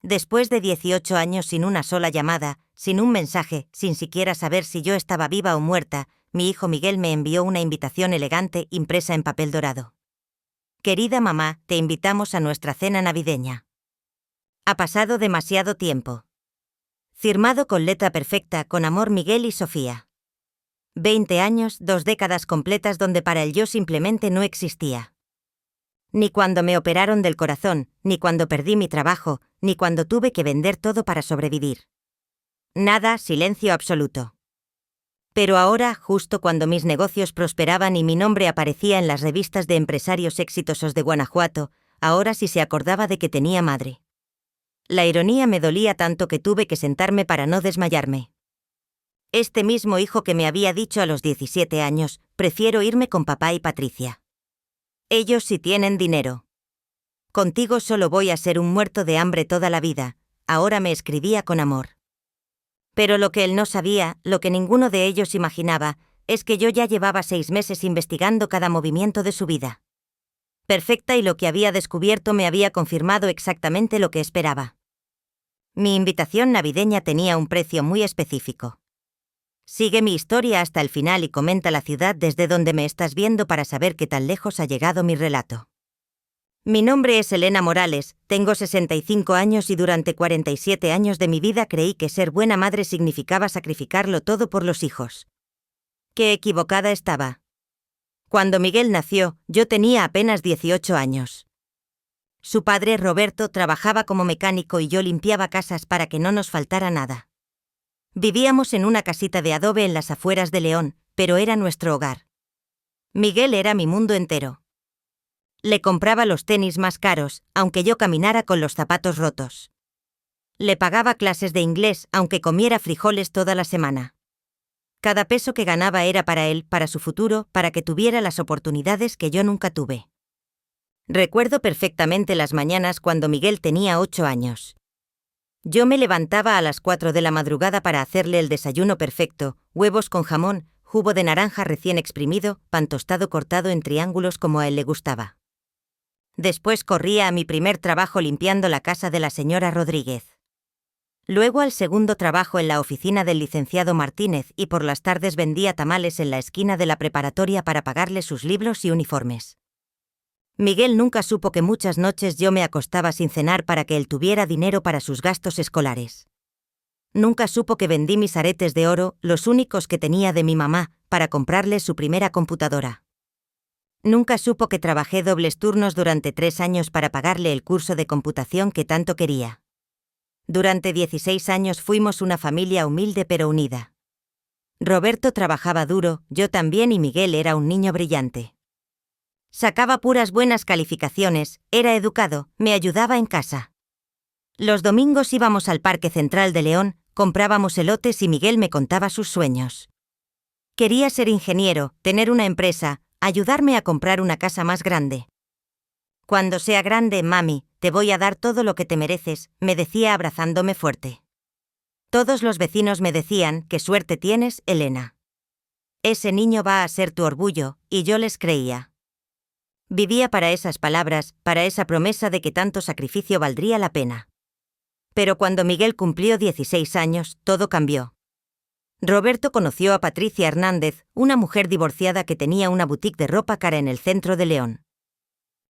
Después de 18 años sin una sola llamada, sin un mensaje, sin siquiera saber si yo estaba viva o muerta, mi hijo Miguel me envió una invitación elegante impresa en papel dorado. Querida mamá, te invitamos a nuestra cena navideña. Ha pasado demasiado tiempo. Firmado con letra perfecta, con amor, Miguel y Sofía. 20 años, 2 décadas completas donde para el yo simplemente no existía. Ni cuando me operaron del corazón, ni cuando perdí mi trabajo, ni cuando tuve que vender todo para sobrevivir. Nada, silencio absoluto. Pero ahora, justo cuando mis negocios prosperaban y mi nombre aparecía en las revistas de empresarios exitosos de Guanajuato, ahora sí se acordaba de que tenía madre. La ironía me dolía tanto que tuve que sentarme para no desmayarme. Este mismo hijo que me había dicho a los 17 años, prefiero irme con papá y Patricia. Ellos sí tienen dinero. Contigo solo voy a ser un muerto de hambre toda la vida, ahora me escribía con amor. Pero lo que él no sabía, lo que ninguno de ellos imaginaba, es que yo ya llevaba 6 meses investigando cada movimiento de su vida. Perfecta, y lo que había descubierto me había confirmado exactamente lo que esperaba. Mi invitación navideña tenía un precio muy específico. Sigue mi historia hasta el final y comenta la ciudad desde donde me estás viendo para saber qué tan lejos ha llegado mi relato. Mi nombre es Elena Morales, tengo 65 años y durante 47 años de mi vida creí que ser buena madre significaba sacrificarlo todo por los hijos. Qué equivocada estaba. Cuando Miguel nació, yo tenía apenas 18 años. Su padre, Roberto, trabajaba como mecánico y yo limpiaba casas para que no nos faltara nada. Vivíamos en una casita de adobe en las afueras de León, pero era nuestro hogar. Miguel era mi mundo entero. Le compraba los tenis más caros, aunque yo caminara con los zapatos rotos. Le pagaba clases de inglés, aunque comiera frijoles toda la semana. Cada peso que ganaba era para él, para su futuro, para que tuviera las oportunidades que yo nunca tuve. Recuerdo perfectamente las mañanas cuando Miguel tenía 8 años. Yo me levantaba a las 4 de la madrugada para hacerle el desayuno perfecto, huevos con jamón, jugo de naranja recién exprimido, pan tostado cortado en triángulos como a él le gustaba. Después corría a mi primer trabajo limpiando la casa de la señora Rodríguez. Luego al segundo trabajo en la oficina del licenciado Martínez y por las tardes vendía tamales en la esquina de la preparatoria para pagarle sus libros y uniformes. Miguel nunca supo que muchas noches yo me acostaba sin cenar para que él tuviera dinero para sus gastos escolares. Nunca supo que vendí mis aretes de oro, los únicos que tenía de mi mamá, para comprarle su primera computadora. Nunca supo que trabajé dobles turnos durante 3 años para pagarle el curso de computación que tanto quería. Durante 16 años fuimos una familia humilde pero unida. Roberto trabajaba duro, yo también, y Miguel era un niño brillante. Sacaba puras buenas calificaciones, era educado, me ayudaba en casa. Los domingos íbamos al Parque Central de León, comprábamos elotes y Miguel me contaba sus sueños. Quería ser ingeniero, tener una empresa, ayudarme a comprar una casa más grande. Cuando sea grande, mami, te voy a dar todo lo que te mereces, me decía abrazándome fuerte. Todos los vecinos me decían, qué suerte tienes, Elena. Ese niño va a ser tu orgullo, y yo les creía. Vivía para esas palabras, para esa promesa de que tanto sacrificio valdría la pena. Pero cuando Miguel cumplió 16 años, todo cambió. Roberto conoció a Patricia Hernández, una mujer divorciada que tenía una boutique de ropa cara en el centro de León.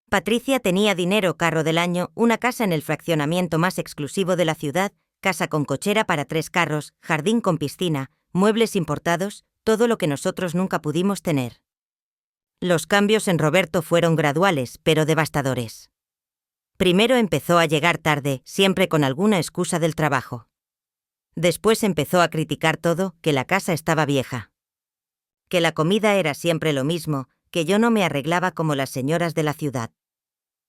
Patricia tenía dinero, carro del año, una casa en el fraccionamiento más exclusivo de la ciudad, casa con cochera para 3 carros, jardín con piscina, muebles importados, todo lo que nosotros nunca pudimos tener. Los cambios en Roberto fueron graduales, pero devastadores. Primero empezó a llegar tarde, siempre con alguna excusa del trabajo. Después empezó a criticar todo, que la casa estaba vieja. Que la comida era siempre lo mismo, que yo no me arreglaba como las señoras de la ciudad.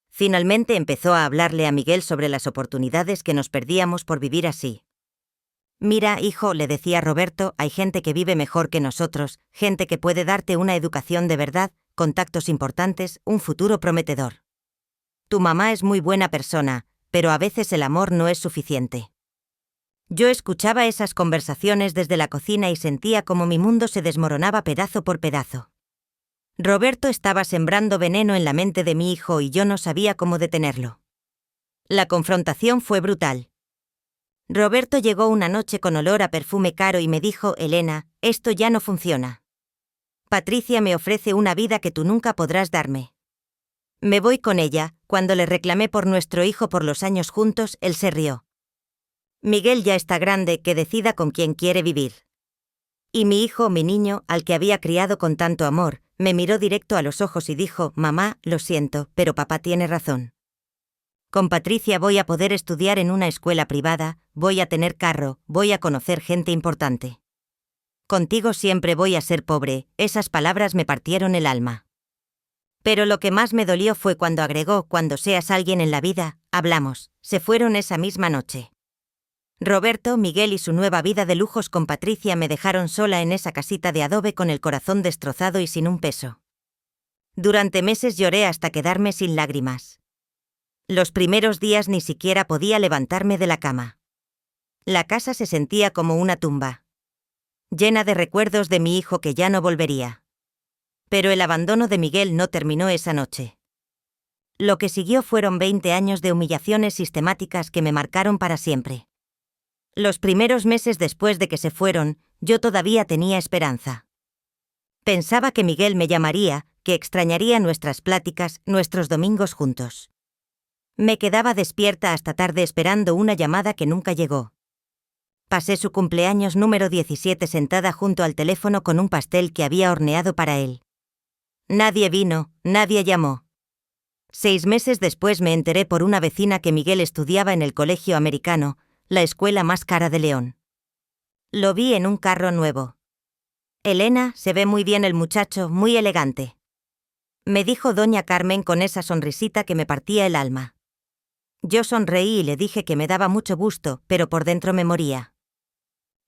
Finalmente empezó a hablarle a Miguel sobre las oportunidades que nos perdíamos por vivir así. Mira, hijo, le decía Roberto, hay gente que vive mejor que nosotros, gente que puede darte una educación de verdad, contactos importantes, un futuro prometedor. Tu mamá es muy buena persona, pero a veces el amor no es suficiente. Yo escuchaba esas conversaciones desde la cocina y sentía como mi mundo se desmoronaba pedazo por pedazo. Roberto estaba sembrando veneno en la mente de mi hijo y yo no sabía cómo detenerlo. La confrontación fue brutal. Roberto llegó una noche con olor a perfume caro y me dijo: Elena, esto ya no funciona. Patricia me ofrece una vida que tú nunca podrás darme. Me voy con ella. Cuando le reclamé por nuestro hijo por los años juntos, él se rió. Miguel ya está grande, que decida con quién quiere vivir. Y mi hijo, mi niño, al que había criado con tanto amor, me miró directo a los ojos y dijo: mamá, lo siento, pero papá tiene razón. Con Patricia voy a poder estudiar en una escuela privada, voy a tener carro, voy a conocer gente importante. Contigo siempre voy a ser pobre. Esas palabras me partieron el alma. Pero lo que más me dolió fue cuando agregó: cuando seas alguien en la vida, hablamos. Se fueron esa misma noche. Roberto, Miguel y su nueva vida de lujos con Patricia me dejaron sola en esa casita de adobe con el corazón destrozado y sin un peso. Durante meses lloré hasta quedarme sin lágrimas. Los primeros días ni siquiera podía levantarme de la cama. La casa se sentía como una tumba, llena de recuerdos de mi hijo que ya no volvería. Pero el abandono de Miguel no terminó esa noche. Lo que siguió fueron 20 años de humillaciones sistemáticas que me marcaron para siempre. Los primeros meses después de que se fueron, yo todavía tenía esperanza. Pensaba que Miguel me llamaría, que extrañaría nuestras pláticas, nuestros domingos juntos. Me quedaba despierta hasta tarde esperando una llamada que nunca llegó. Pasé su cumpleaños número 17 sentada junto al teléfono con un pastel que había horneado para él. Nadie vino, nadie llamó. 6 meses después me enteré por una vecina que Miguel estudiaba en el colegio americano, la escuela más cara de León. Lo vi en un carro nuevo. Elena, se ve muy bien el muchacho, muy elegante. Me dijo doña Carmen con esa sonrisita que me partía el alma. Yo sonreí y le dije que me daba mucho gusto, pero por dentro me moría.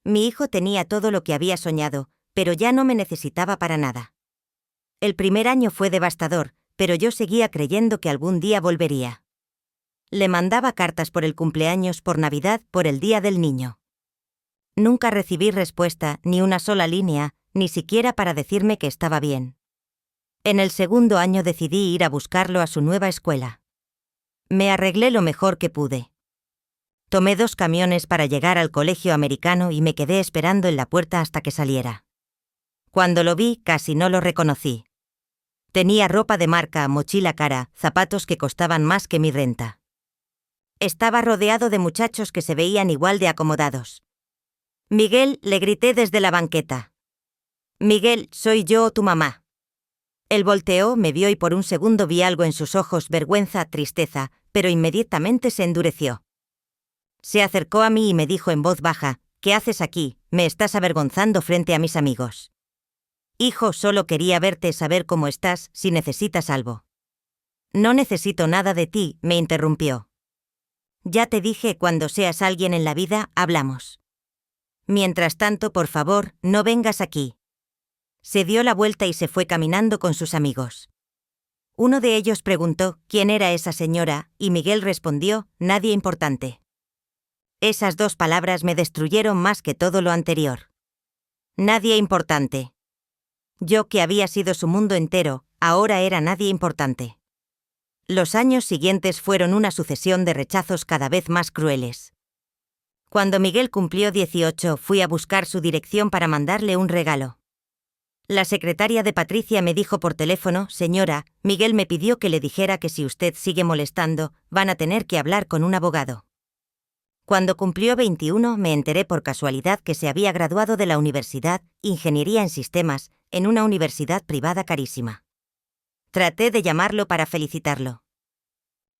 Mi hijo tenía todo lo que había soñado, pero ya no me necesitaba para nada. El primer año fue devastador, pero yo seguía creyendo que algún día volvería. Le mandaba cartas por el cumpleaños, por Navidad, por el Día del Niño. Nunca recibí respuesta, ni una sola línea, ni siquiera para decirme que estaba bien. En el segundo año decidí ir a buscarlo a su nueva escuela. Me arreglé lo mejor que pude. Tomé 2 camiones para llegar al colegio americano y me quedé esperando en la puerta hasta que saliera. Cuando lo vi, casi no lo reconocí. Tenía ropa de marca, mochila cara, zapatos que costaban más que mi renta. Estaba rodeado de muchachos que se veían igual de acomodados. Miguel, le grité desde la banqueta. Miguel, soy yo o tu mamá. Él volteó, me vio y por un segundo vi algo en sus ojos, vergüenza, tristeza, pero inmediatamente se endureció. Se acercó a mí y me dijo en voz baja: ¿qué haces aquí? Me estás avergonzando frente a mis amigos. Hijo, solo quería verte, saber cómo estás, si necesitas algo. No necesito nada de ti, me interrumpió. Ya te dije, cuando seas alguien en la vida, hablamos. Mientras tanto, por favor, no vengas aquí. Se dio la vuelta y se fue caminando con sus amigos. Uno de ellos preguntó quién era esa señora, y Miguel respondió: nadie importante. Esas 2 palabras me destruyeron más que todo lo anterior. Nadie importante. Yo, que había sido su mundo entero, ahora era nadie importante. Los años siguientes fueron una sucesión de rechazos cada vez más crueles. Cuando Miguel cumplió 18, fui a buscar su dirección para mandarle un regalo. La secretaria de Patricia me dijo por teléfono: señora, Miguel me pidió que le dijera que si usted sigue molestando, van a tener que hablar con un abogado. Cuando cumplió 21, me enteré por casualidad que se había graduado de la universidad, Ingeniería en Sistemas, en una universidad privada carísima. Traté de llamarlo para felicitarlo.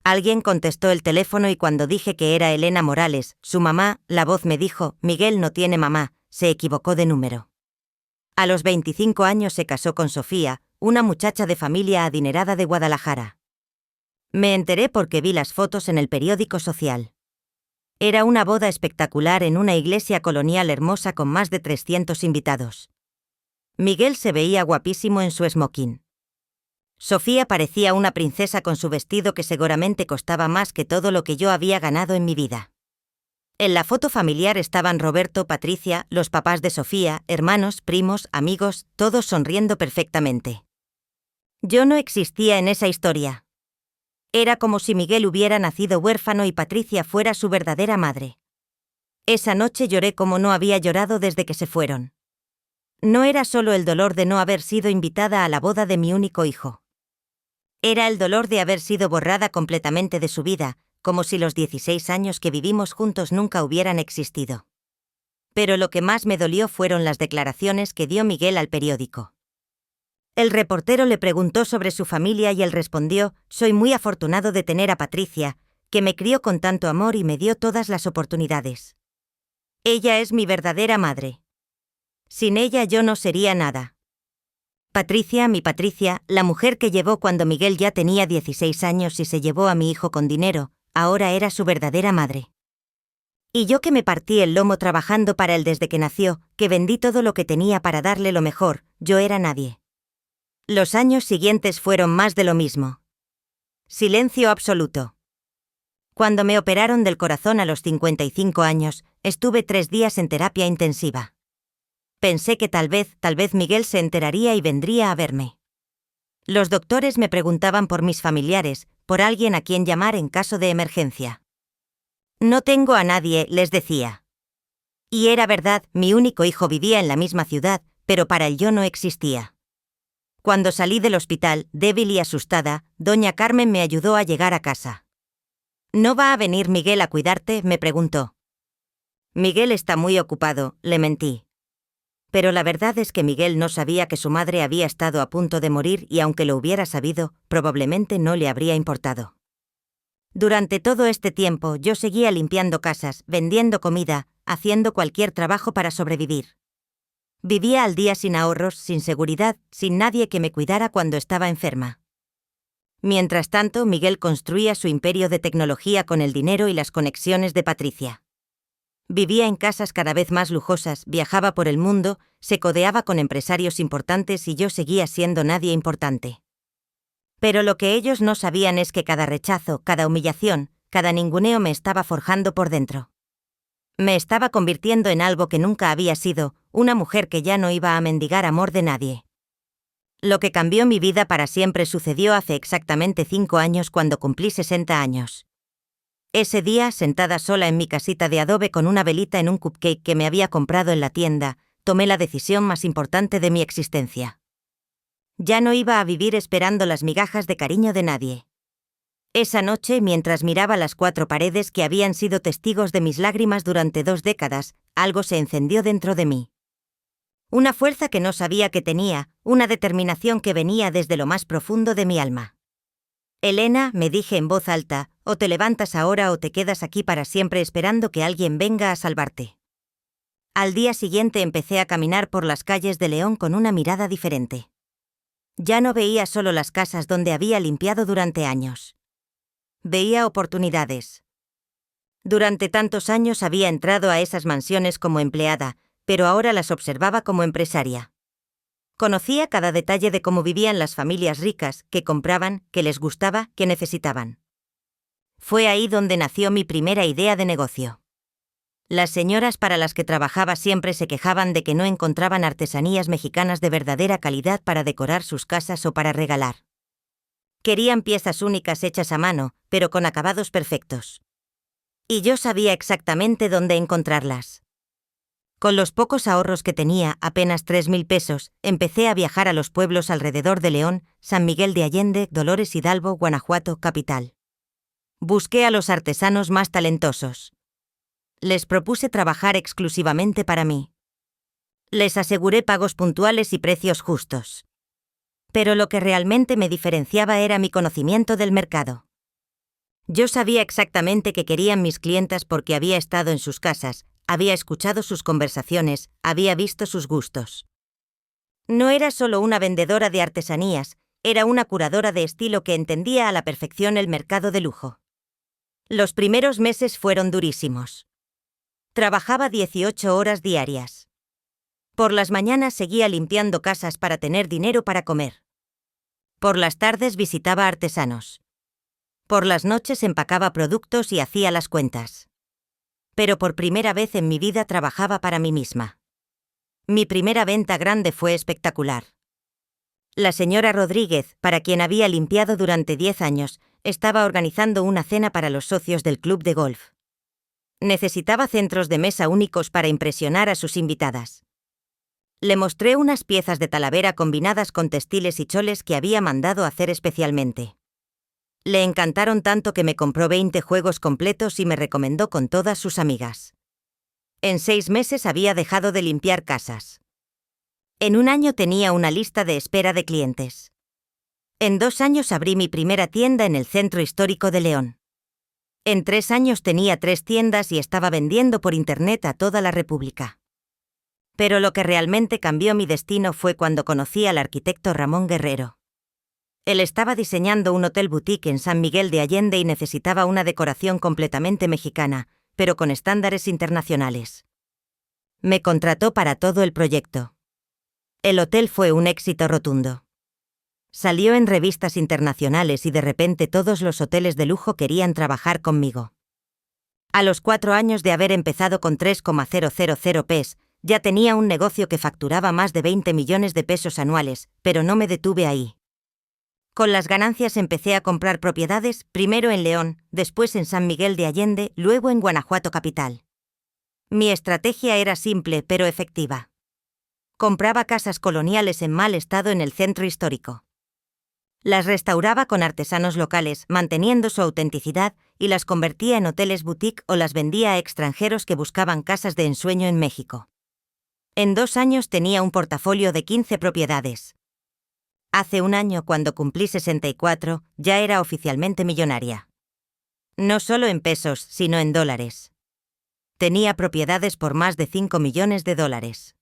Alguien contestó el teléfono y cuando dije que era Elena Morales, su mamá, la voz me dijo: Miguel no tiene mamá, se equivocó de número. A los 25 años se casó con Sofía, una muchacha de familia adinerada de Guadalajara. Me enteré porque vi las fotos en el periódico social. Era una boda espectacular en una iglesia colonial hermosa con más de 300 invitados. Miguel se veía guapísimo en su smoking. Sofía parecía una princesa con su vestido que seguramente costaba más que todo lo que yo había ganado en mi vida. En la foto familiar estaban Roberto, Patricia, los papás de Sofía, hermanos, primos, amigos, todos sonriendo perfectamente. Yo no existía en esa historia. Era como si Miguel hubiera nacido huérfano y Patricia fuera su verdadera madre. Esa noche lloré como no había llorado desde que se fueron. No era solo el dolor de no haber sido invitada a la boda de mi único hijo. Era el dolor de haber sido borrada completamente de su vida, como si los 16 años que vivimos juntos nunca hubieran existido. Pero lo que más me dolió fueron las declaraciones que dio Miguel al periódico. El reportero le preguntó sobre su familia y él respondió: «Soy muy afortunado de tener a Patricia, que me crió con tanto amor y me dio todas las oportunidades. Ella es mi verdadera madre. Sin ella yo no sería nada». Patricia, mi Patricia, la mujer que llevó cuando Miguel ya tenía 16 años y se llevó a mi hijo con dinero, ahora era su verdadera madre. Y yo que me partí el lomo trabajando para él desde que nació, que vendí todo lo que tenía para darle lo mejor, yo era nadie. Los años siguientes fueron más de lo mismo. Silencio absoluto. Cuando me operaron del corazón a los 55 años, estuve 3 días en terapia intensiva. Pensé que tal vez Miguel se enteraría y vendría a verme. Los doctores me preguntaban por mis familiares, por alguien a quien llamar en caso de emergencia. «No tengo a nadie», les decía. Y era verdad, mi único hijo vivía en la misma ciudad, pero para él yo no existía. Cuando salí del hospital, débil y asustada, doña Carmen me ayudó a llegar a casa. «¿No va a venir Miguel a cuidarte?», me preguntó. «Miguel está muy ocupado», le mentí. Pero la verdad es que Miguel no sabía que su madre había estado a punto de morir y aunque lo hubiera sabido, probablemente no le habría importado. Durante todo este tiempo yo seguía limpiando casas, vendiendo comida, haciendo cualquier trabajo para sobrevivir. Vivía al día sin ahorros, sin seguridad, sin nadie que me cuidara cuando estaba enferma. Mientras tanto, Miguel construía su imperio de tecnología con el dinero y las conexiones de Patricia. Vivía en casas cada vez más lujosas, viajaba por el mundo, se codeaba con empresarios importantes y yo seguía siendo nadie importante. Pero lo que ellos no sabían es que cada rechazo, cada humillación, cada ninguneo me estaba forjando por dentro. Me estaba convirtiendo en algo que nunca había sido, una mujer que ya no iba a mendigar amor de nadie. Lo que cambió mi vida para siempre sucedió hace exactamente 5 años cuando cumplí 60 años. Ese día, sentada sola en mi casita de adobe con una velita en un cupcake que me había comprado en la tienda, tomé la decisión más importante de mi existencia. Ya no iba a vivir esperando las migajas de cariño de nadie. Esa noche, mientras miraba las 4 paredes que habían sido testigos de mis lágrimas durante 2 décadas, algo se encendió dentro de mí. Una fuerza que no sabía que tenía, una determinación que venía desde lo más profundo de mi alma. «Elena», me dije en voz alta, «o te levantas ahora o te quedas aquí para siempre esperando que alguien venga a salvarte». Al día siguiente empecé a caminar por las calles de León con una mirada diferente. Ya no veía solo las casas donde había limpiado durante años. Veía oportunidades. Durante tantos años había entrado a esas mansiones como empleada, pero ahora las observaba como empresaria. Conocía cada detalle de cómo vivían las familias ricas, que compraban, que les gustaba, que necesitaban. Fue ahí donde nació mi primera idea de negocio. Las señoras para las que trabajaba siempre se quejaban de que no encontraban artesanías mexicanas de verdadera calidad para decorar sus casas o para regalar. Querían piezas únicas hechas a mano, pero con acabados perfectos. Y yo sabía exactamente dónde encontrarlas. Con los pocos ahorros que tenía, apenas 3.000 pesos, empecé a viajar a los pueblos alrededor de León, San Miguel de Allende, Dolores Hidalgo, Guanajuato, capital. Busqué a los artesanos más talentosos. Les propuse trabajar exclusivamente para mí. Les aseguré pagos puntuales y precios justos. Pero lo que realmente me diferenciaba era mi conocimiento del mercado. Yo sabía exactamente qué querían mis clientas porque había estado en sus casas, había escuchado sus conversaciones, había visto sus gustos. No era solo una vendedora de artesanías, era una curadora de estilo que entendía a la perfección el mercado de lujo. Los primeros meses fueron durísimos. Trabajaba 18 horas diarias. Por las mañanas seguía limpiando casas para tener dinero para comer. Por las tardes visitaba artesanos. Por las noches empacaba productos y hacía las cuentas. Pero por primera vez en mi vida trabajaba para mí misma. Mi primera venta grande fue espectacular. La señora Rodríguez, para quien había limpiado durante 10 años, estaba organizando una cena para los socios del club de golf. Necesitaba centros de mesa únicos para impresionar a sus invitadas. Le mostré unas piezas de Talavera combinadas con textiles y choles que había mandado hacer especialmente. Le encantaron tanto que me compró 20 juegos completos y me recomendó con todas sus amigas. En 6 meses había dejado de limpiar casas. En 1 año tenía una lista de espera de clientes. En 2 años abrí mi primera tienda en el centro histórico de León. En 3 años tenía 3 tiendas y estaba vendiendo por internet a toda la República. Pero lo que realmente cambió mi destino fue cuando conocí al arquitecto Ramón Guerrero. Él estaba diseñando un hotel boutique en San Miguel de Allende y necesitaba una decoración completamente mexicana, pero con estándares internacionales. Me contrató para todo el proyecto. El hotel fue un éxito rotundo. Salió en revistas internacionales y de repente todos los hoteles de lujo querían trabajar conmigo. A los 4 años de haber empezado con 3,000 pes, ya tenía un negocio que facturaba más de 20 millones de pesos anuales, pero no me detuve ahí. Con las ganancias empecé a comprar propiedades, primero en León, después en San Miguel de Allende, luego en Guanajuato capital. Mi estrategia era simple pero efectiva. Compraba casas coloniales en mal estado en el centro histórico. Las restauraba con artesanos locales, manteniendo su autenticidad, y las convertía en hoteles boutique o las vendía a extranjeros que buscaban casas de ensueño en México. En 2 años tenía un portafolio de 15 propiedades. Hace 1 año, cuando cumplí 64, ya era oficialmente millonaria. No solo en pesos, sino en dólares. Tenía propiedades por más de 5 millones de dólares.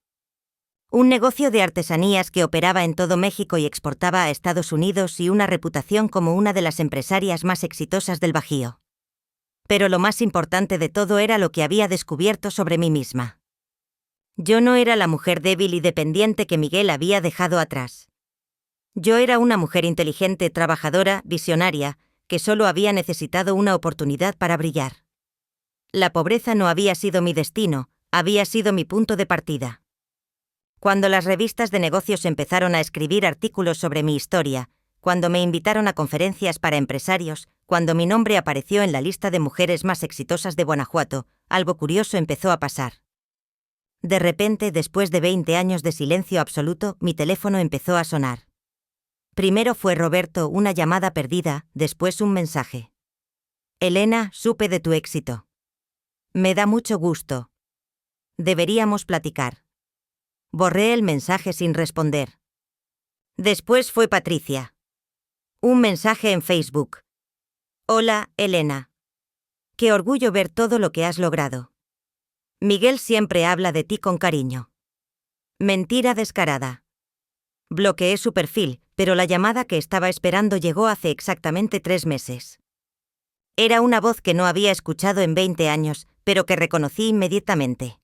Un negocio de artesanías que operaba en todo México y exportaba a Estados Unidos y una reputación como una de las empresarias más exitosas del Bajío. Pero lo más importante de todo era lo que había descubierto sobre mí misma. Yo no era la mujer débil y dependiente que Miguel había dejado atrás. Yo era una mujer inteligente, trabajadora, visionaria, que solo había necesitado una oportunidad para brillar. La pobreza no había sido mi destino, había sido mi punto de partida. Cuando las revistas de negocios empezaron a escribir artículos sobre mi historia, cuando me invitaron a conferencias para empresarios, cuando mi nombre apareció en la lista de mujeres más exitosas de Guanajuato, algo curioso empezó a pasar. De repente, después de 20 años de silencio absoluto, mi teléfono empezó a sonar. Primero fue Roberto, una llamada perdida, después un mensaje. Elena, supe de tu éxito. Me da mucho gusto. Deberíamos platicar. Borré el mensaje sin responder. Después fue Patricia. Un mensaje en Facebook. Hola, Elena. Qué orgullo ver todo lo que has logrado. Miguel siempre habla de ti con cariño. Mentira descarada. Bloqueé su perfil, pero la llamada que estaba esperando llegó hace exactamente 3 meses. Era una voz que no había escuchado en 20 años, pero que reconocí inmediatamente.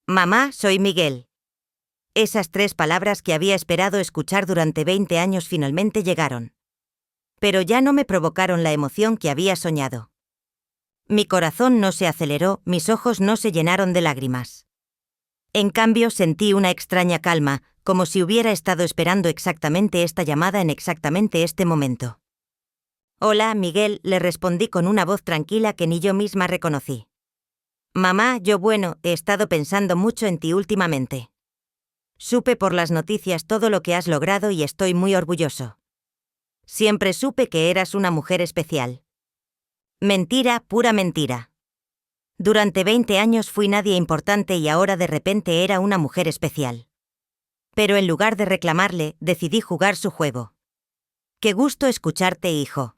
Mamá, soy Miguel. Esas 3 palabras que había esperado escuchar durante 20 años finalmente llegaron. Pero ya no me provocaron la emoción que había soñado. Mi corazón no se aceleró, mis ojos no se llenaron de lágrimas. En cambio, sentí una extraña calma, como si hubiera estado esperando exactamente esta llamada en exactamente este momento. Hola, Miguel, le respondí con una voz tranquila que ni yo misma reconocí. Mamá, he estado pensando mucho en ti últimamente. Supe por las noticias todo lo que has logrado y estoy muy orgulloso. Siempre supe que eras una mujer especial. Mentira, pura mentira. Durante 20 años fui nadie importante y ahora de repente era una mujer especial. Pero en lugar de reclamarle, decidí jugar su juego. Qué gusto escucharte, hijo.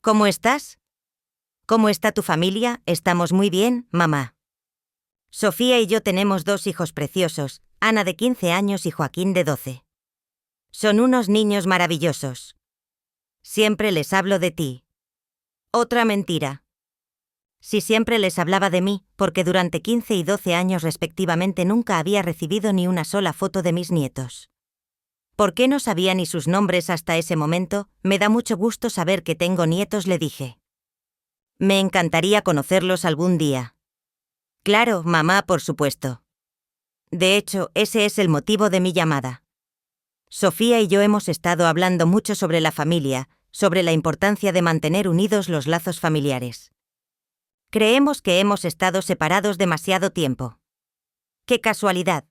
¿Cómo estás? ¿Cómo está tu familia? Estamos muy bien, mamá. Sofía y yo tenemos 2 hijos preciosos, Ana de 15 años y Joaquín de 12. Son unos niños maravillosos. Siempre les hablo de ti. Otra mentira. Sí, siempre les hablaba de mí, porque durante 15 y 12 años respectivamente nunca había recibido ni una sola foto de mis nietos. ¿Por qué no sabía ni sus nombres hasta ese momento? Me da mucho gusto saber que tengo nietos, le dije. Me encantaría conocerlos algún día. Claro, mamá, por supuesto. De hecho, ese es el motivo de mi llamada. Sofía y yo hemos estado hablando mucho sobre la familia, sobre la importancia de mantener unidos los lazos familiares. Creemos que hemos estado separados demasiado tiempo. ¡Qué casualidad!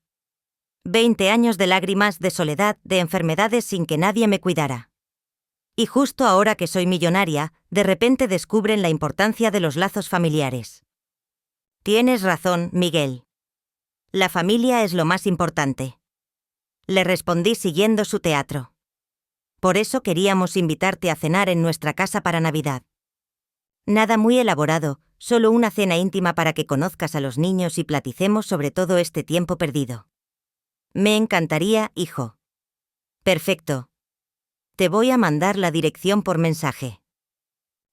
20 años de lágrimas, de soledad, de enfermedades sin que nadie me cuidara. Y justo ahora que soy millonaria, de repente descubren la importancia de los lazos familiares. Tienes razón, Miguel. La familia es lo más importante. Le respondí siguiendo su teatro. Por eso queríamos invitarte a cenar en nuestra casa para Navidad. Nada muy elaborado, solo una cena íntima para que conozcas a los niños y platicemos sobre todo este tiempo perdido. Me encantaría, hijo. Perfecto. Te voy a mandar la dirección por mensaje.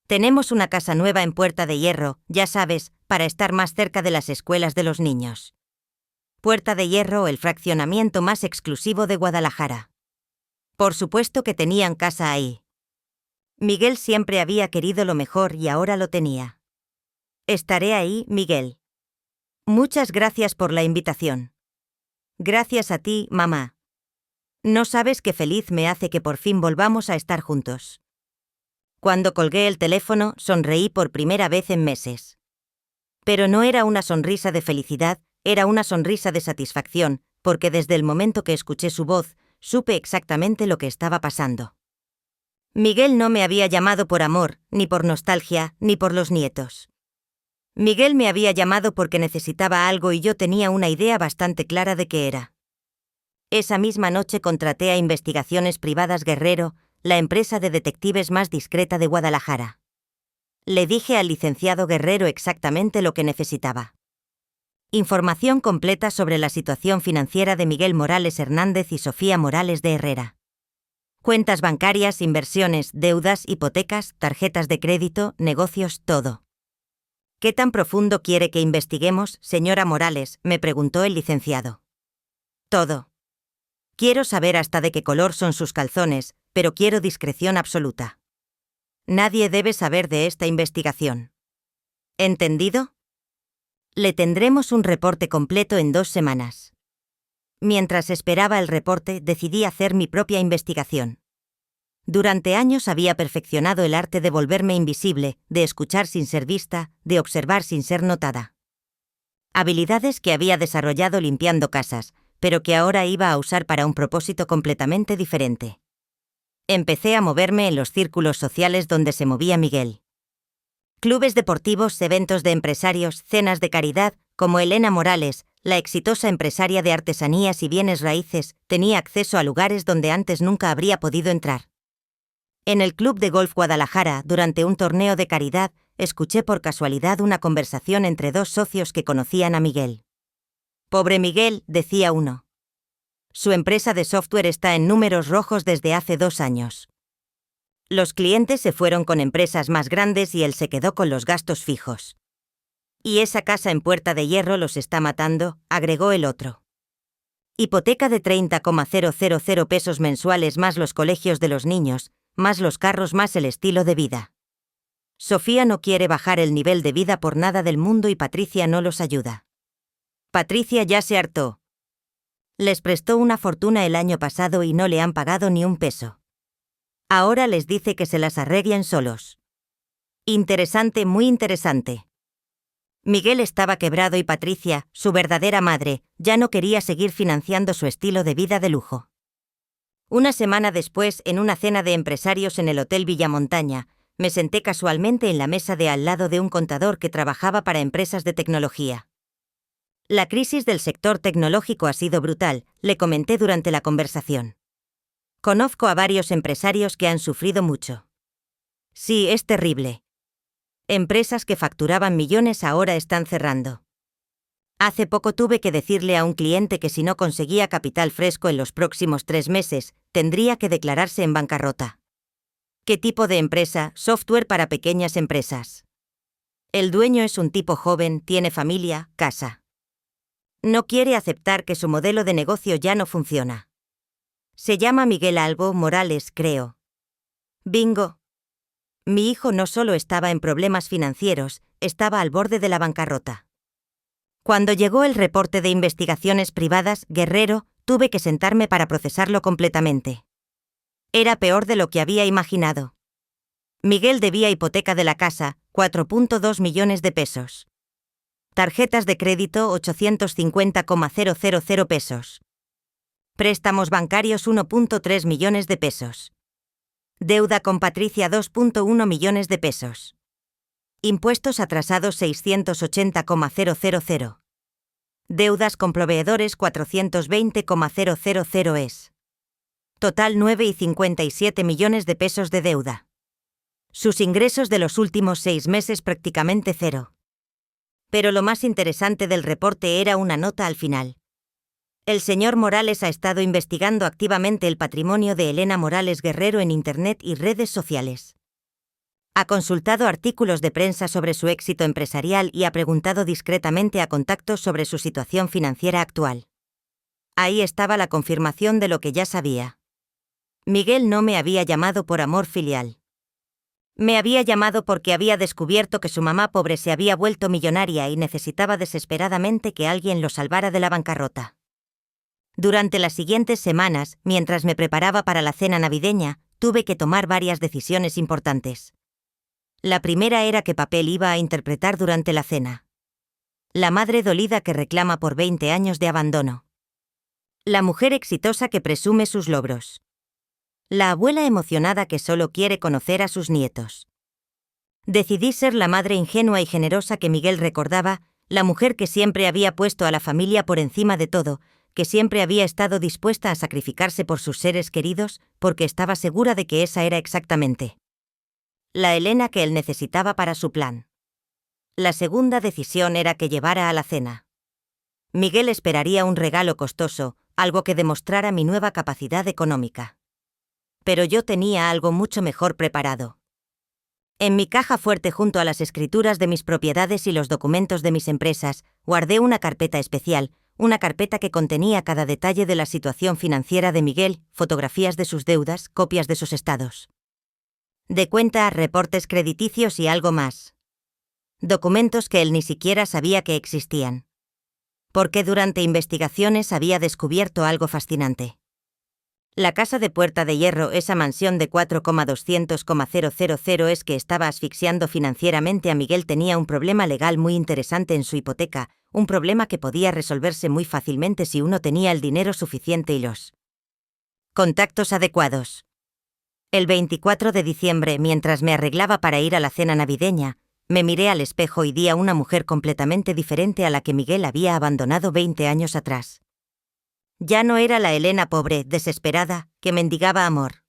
Tenemos una casa nueva en Puerta de Hierro, ya sabes, para estar más cerca de las escuelas de los niños. Puerta de Hierro, el fraccionamiento más exclusivo de Guadalajara. Por supuesto que tenían casa ahí. Miguel siempre había querido lo mejor y ahora lo tenía. Estaré ahí, Miguel. Muchas gracias por la invitación. Gracias a ti, mamá. No sabes qué feliz me hace que por fin volvamos a estar juntos. Cuando colgué el teléfono, sonreí por primera vez en meses. Pero no era una sonrisa de felicidad, era una sonrisa de satisfacción, porque desde el momento que escuché su voz, supe exactamente lo que estaba pasando. Miguel no me había llamado por amor, ni por nostalgia, ni por los nietos. Miguel me había llamado porque necesitaba algo y yo tenía una idea bastante clara de qué era. Esa misma noche contraté a Investigaciones Privadas Guerrero, la empresa de detectives más discreta de Guadalajara. Le dije al licenciado Guerrero exactamente lo que necesitaba. Información completa sobre la situación financiera de Miguel Morales Hernández y Sofía Morales de Herrera. Cuentas bancarias, inversiones, deudas, hipotecas, tarjetas de crédito, negocios, todo. ¿Qué tan profundo quiere que investiguemos, señora Morales?, me preguntó el licenciado. Todo. Quiero saber hasta de qué color son sus calzones, pero quiero discreción absoluta. Nadie debe saber de esta investigación. ¿Entendido? Le tendremos un reporte completo en 2 semanas. Mientras esperaba el reporte, decidí hacer mi propia investigación. Durante años había perfeccionado el arte de volverme invisible, de escuchar sin ser vista, de observar sin ser notada. Habilidades que había desarrollado limpiando casas, pero que ahora iba a usar para un propósito completamente diferente. Empecé a moverme en los círculos sociales donde se movía Miguel. Clubes deportivos, eventos de empresarios, cenas de caridad, como Elena Morales, la exitosa empresaria de artesanías y bienes raíces, tenía acceso a lugares donde antes nunca habría podido entrar. En el Club de Golf Guadalajara, durante un torneo de caridad, escuché por casualidad una conversación entre 2 socios que conocían a Miguel. «Pobre Miguel», decía uno. Su empresa de software está en números rojos desde hace 2 años. Los clientes se fueron con empresas más grandes y él se quedó con los gastos fijos. Y esa casa en Puerta de Hierro los está matando, agregó el otro. Hipoteca de 30,000 pesos mensuales más los colegios de los niños, más los carros más el estilo de vida. Sofía no quiere bajar el nivel de vida por nada del mundo y Patricia no los ayuda. Patricia ya se hartó. Les prestó una fortuna el año pasado y no le han pagado ni un peso. Ahora les dice que se las arreglen solos. Interesante, muy interesante. Miguel estaba quebrado y Patricia, su verdadera madre, ya no quería seguir financiando su estilo de vida de lujo. Una semana después, en una cena de empresarios en el Hotel Villamontaña, me senté casualmente en la mesa de al lado de un contador que trabajaba para empresas de tecnología. La crisis del sector tecnológico ha sido brutal, le comenté durante la conversación. Conozco a varios empresarios que han sufrido mucho. Sí, es terrible. Empresas que facturaban millones ahora están cerrando. Hace poco tuve que decirle a un cliente que si no conseguía capital fresco en los próximos 3 meses, tendría que declararse en bancarrota. ¿Qué tipo de empresa? Software para pequeñas empresas. El dueño es un tipo joven, tiene familia, casa. No quiere aceptar que su modelo de negocio ya no funciona. Se llama Miguel Albo Morales, creo. Bingo. Mi hijo no solo estaba en problemas financieros, estaba al borde de la bancarrota. Cuando llegó el reporte de Investigaciones Privadas Guerrero, tuve que sentarme para procesarlo completamente. Era peor de lo que había imaginado. Miguel debía hipoteca de la casa, 4.2 millones de pesos. Tarjetas de crédito 850,000 pesos. Préstamos bancarios 1.3 millones de pesos. Deuda con Patricia 2.1 millones de pesos. Impuestos atrasados 680,000. Deudas con proveedores 420,000 es. Total 9,57 millones de pesos de deuda. Sus ingresos de los últimos 6 meses prácticamente cero. Pero lo más interesante del reporte era una nota al final. El señor Morales ha estado investigando activamente el patrimonio de Elena Morales Guerrero en Internet y redes sociales. Ha consultado artículos de prensa sobre su éxito empresarial y ha preguntado discretamente a contactos sobre su situación financiera actual. Ahí estaba la confirmación de lo que ya sabía. Miguel no me había llamado por amor filial. Me había llamado porque había descubierto que su mamá pobre se había vuelto millonaria y necesitaba desesperadamente que alguien lo salvara de la bancarrota. Durante las siguientes semanas, mientras me preparaba para la cena navideña, tuve que tomar varias decisiones importantes. La primera era qué papel iba a interpretar durante la cena. La madre dolida que reclama por 20 años de abandono. La mujer exitosa que presume sus logros. La abuela emocionada que solo quiere conocer a sus nietos. Decidí ser la madre ingenua y generosa que Miguel recordaba, la mujer que siempre había puesto a la familia por encima de todo, que siempre había estado dispuesta a sacrificarse por sus seres queridos, porque estaba segura de que esa era exactamente la Elena que él necesitaba para su plan. La segunda decisión era que llevara a la cena. Miguel esperaría un regalo costoso, algo que demostrara mi nueva capacidad económica. Pero yo tenía algo mucho mejor preparado. En mi caja fuerte junto a las escrituras de mis propiedades y los documentos de mis empresas, guardé una carpeta especial, una carpeta que contenía cada detalle de la situación financiera de Miguel, fotografías de sus deudas, copias de sus estados de cuenta, reportes crediticios y algo más. Documentos que él ni siquiera sabía que existían. Porque durante investigaciones había descubierto algo fascinante. La casa de Puerta de Hierro, esa mansión de 4,200,000 es que estaba asfixiando financieramente a Miguel, tenía un problema legal muy interesante en su hipoteca, un problema que podía resolverse muy fácilmente si uno tenía el dinero suficiente y los contactos adecuados. El 24 de diciembre, mientras me arreglaba para ir a la cena navideña, me miré al espejo y vi a una mujer completamente diferente a la que Miguel había abandonado 20 años atrás. Ya no era la Elena pobre, desesperada, que mendigaba amor.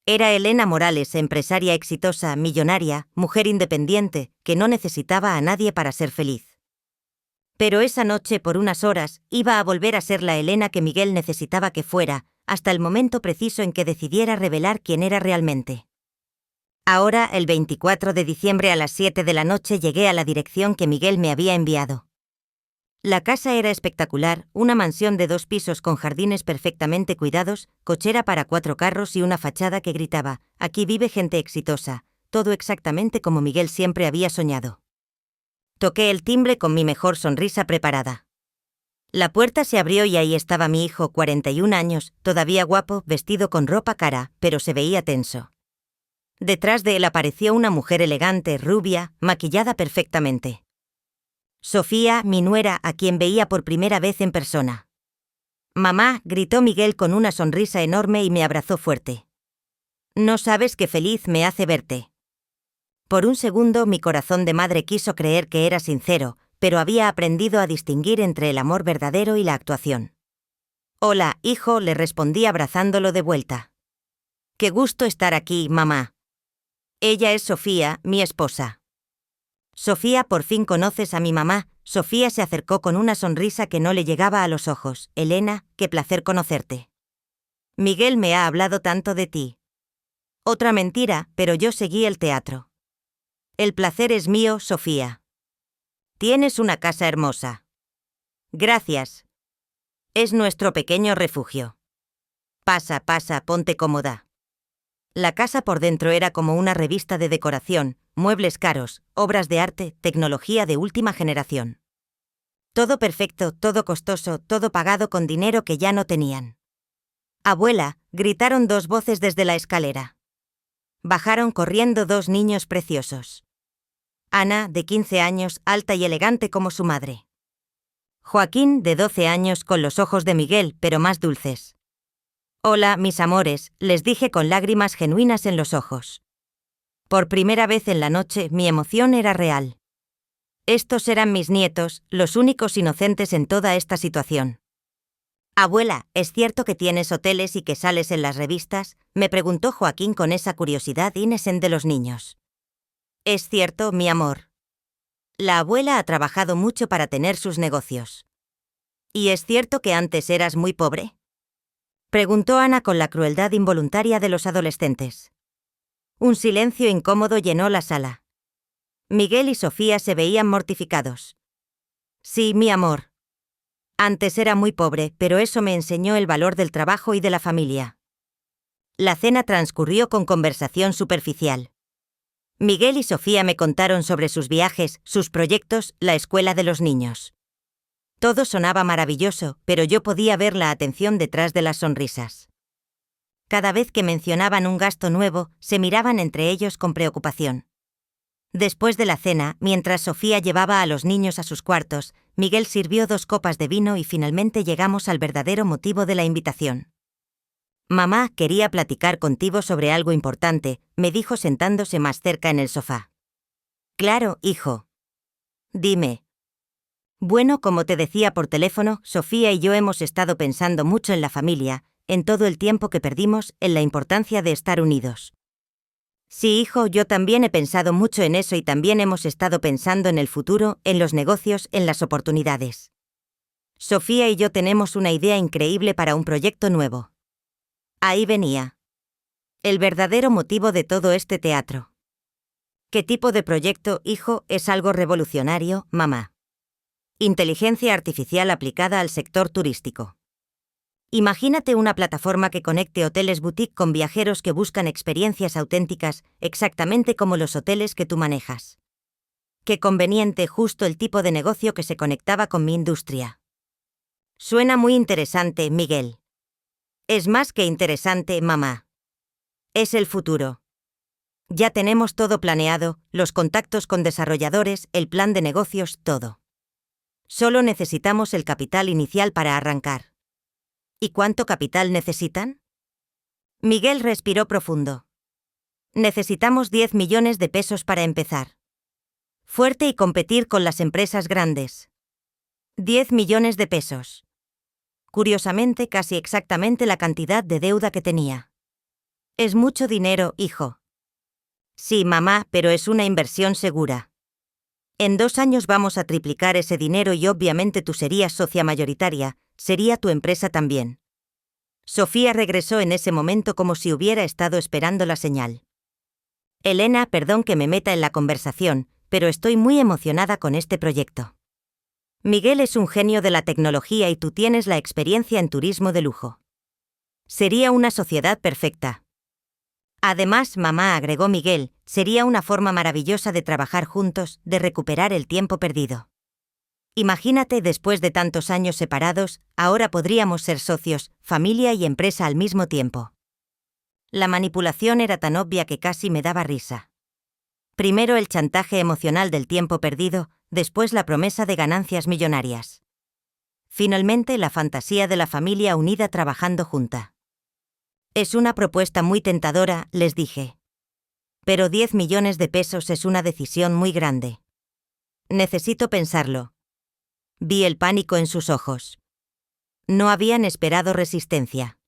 Era Elena Morales, empresaria exitosa, millonaria, mujer independiente, que no necesitaba a nadie para ser feliz. Pero esa noche, por unas horas, iba a volver a ser la Elena que Miguel necesitaba que fuera, hasta el momento preciso en que decidiera revelar quién era realmente. Ahora, el 24 de diciembre a las 7 de la noche llegué a la dirección que Miguel me había enviado. La casa era espectacular, una mansión de 2 pisos con jardines perfectamente cuidados, cochera para 4 carros y una fachada que gritaba, aquí vive gente exitosa, todo exactamente como Miguel siempre había soñado. Toqué el timbre con mi mejor sonrisa preparada. La puerta se abrió y ahí estaba mi hijo, 41 años, todavía guapo, vestido con ropa cara, pero se veía tenso. Detrás de él apareció una mujer elegante, rubia, maquillada perfectamente. Sofía, mi nuera, a quien veía por primera vez en persona. «Mamá», gritó Miguel con una sonrisa enorme y me abrazó fuerte. «No sabes qué feliz me hace verte». Por un segundo mi corazón de madre quiso creer que era sincero, pero había aprendido a distinguir entre el amor verdadero y la actuación. «Hola, hijo», le respondí abrazándolo de vuelta. «Qué gusto estar aquí, mamá». Ella es Sofía, mi esposa. Sofía, por fin conoces a mi mamá. Sofía se acercó con una sonrisa que no le llegaba a los ojos. Elena, qué placer conocerte. Miguel me ha hablado tanto de ti. Otra mentira, pero yo seguí el teatro. El placer es mío, Sofía. Tienes una casa hermosa. Gracias. Es nuestro pequeño refugio. Pasa, pasa, ponte cómoda. La casa por dentro era como una revista de decoración, muebles caros, obras de arte, tecnología de última generación. Todo perfecto, todo costoso, todo pagado con dinero que ya no tenían. «Abuela», gritaron 2 voces desde la escalera. Bajaron corriendo 2 niños preciosos. Ana, de 15 años, alta y elegante como su madre. Joaquín, de 12 años, con los ojos de Miguel, pero más dulces. Hola, mis amores, les dije con lágrimas genuinas en los ojos. Por primera vez en la noche, mi emoción era real. Estos eran mis nietos, los únicos inocentes en toda esta situación. Abuela, ¿es cierto que tienes hoteles y que sales en las revistas?, me preguntó Joaquín con esa curiosidad inocente de los niños. Es cierto, mi amor. La abuela ha trabajado mucho para tener sus negocios. ¿Y es cierto que antes eras muy pobre?, preguntó Ana con la crueldad involuntaria de los adolescentes. Un silencio incómodo llenó la sala. Miguel y Sofía se veían mortificados. Sí, mi amor. Antes era muy pobre, pero eso me enseñó el valor del trabajo y de la familia. La cena transcurrió con conversación superficial. Miguel y Sofía me contaron sobre sus viajes, sus proyectos, la escuela de los niños. Todo sonaba maravilloso, pero yo podía ver la atención detrás de las sonrisas. Cada vez que mencionaban un gasto nuevo, se miraban entre ellos con preocupación. Después de la cena, mientras Sofía llevaba a los niños a sus cuartos, Miguel sirvió 2 copas de vino y finalmente llegamos al verdadero motivo de la invitación. Mamá, quería platicar contigo sobre algo importante, me dijo sentándose más cerca en el sofá. Claro, hijo. Dime. Bueno, como te decía por teléfono, Sofía y yo hemos estado pensando mucho en la familia, en todo el tiempo que perdimos, en la importancia de estar unidos. Sí, hijo, yo también he pensado mucho en eso y también hemos estado pensando en el futuro, en los negocios, en las oportunidades. Sofía y yo tenemos una idea increíble para un proyecto nuevo. Ahí venía. El verdadero motivo de todo este teatro. ¿Qué tipo de proyecto, hijo? Es algo revolucionario, mamá. Inteligencia artificial aplicada al sector turístico. Imagínate una plataforma que conecte hoteles boutique con viajeros que buscan experiencias auténticas, exactamente como los hoteles que tú manejas. Qué conveniente, justo el tipo de negocio que se conectaba con mi industria. Suena muy interesante, Miguel. Es más que interesante, mamá. Es el futuro. Ya tenemos todo planeado, los contactos con desarrolladores, el plan de negocios, todo. Solo necesitamos el capital inicial para arrancar. ¿Y cuánto capital necesitan? Miguel respiró profundo. Necesitamos 10 millones de pesos para empezar. Fuerte y competir con las empresas grandes. 10 millones de pesos. Curiosamente, casi exactamente la cantidad de deuda que tenía. Es mucho dinero, hijo. Sí, mamá, pero es una inversión segura. En 2 años vamos a triplicar ese dinero y obviamente tú serías socia mayoritaria, sería tu empresa también. Sofía regresó en ese momento como si hubiera estado esperando la señal. Elena, perdón que me meta en la conversación, pero estoy muy emocionada con este proyecto. Miguel es un genio de la tecnología y tú tienes la experiencia en turismo de lujo. Sería una sociedad perfecta. Además, mamá, agregó Miguel, sería una forma maravillosa de trabajar juntos, de recuperar el tiempo perdido. Imagínate, después de tantos años separados, ahora podríamos ser socios, familia y empresa al mismo tiempo. La manipulación era tan obvia que casi me daba risa. Primero el chantaje emocional del tiempo perdido, después la promesa de ganancias millonarias. Finalmente la fantasía de la familia unida trabajando junta. Es una propuesta muy tentadora, les dije. Pero 10 millones de pesos es una decisión muy grande. Necesito pensarlo. Vi el pánico en sus ojos. No habían esperado resistencia.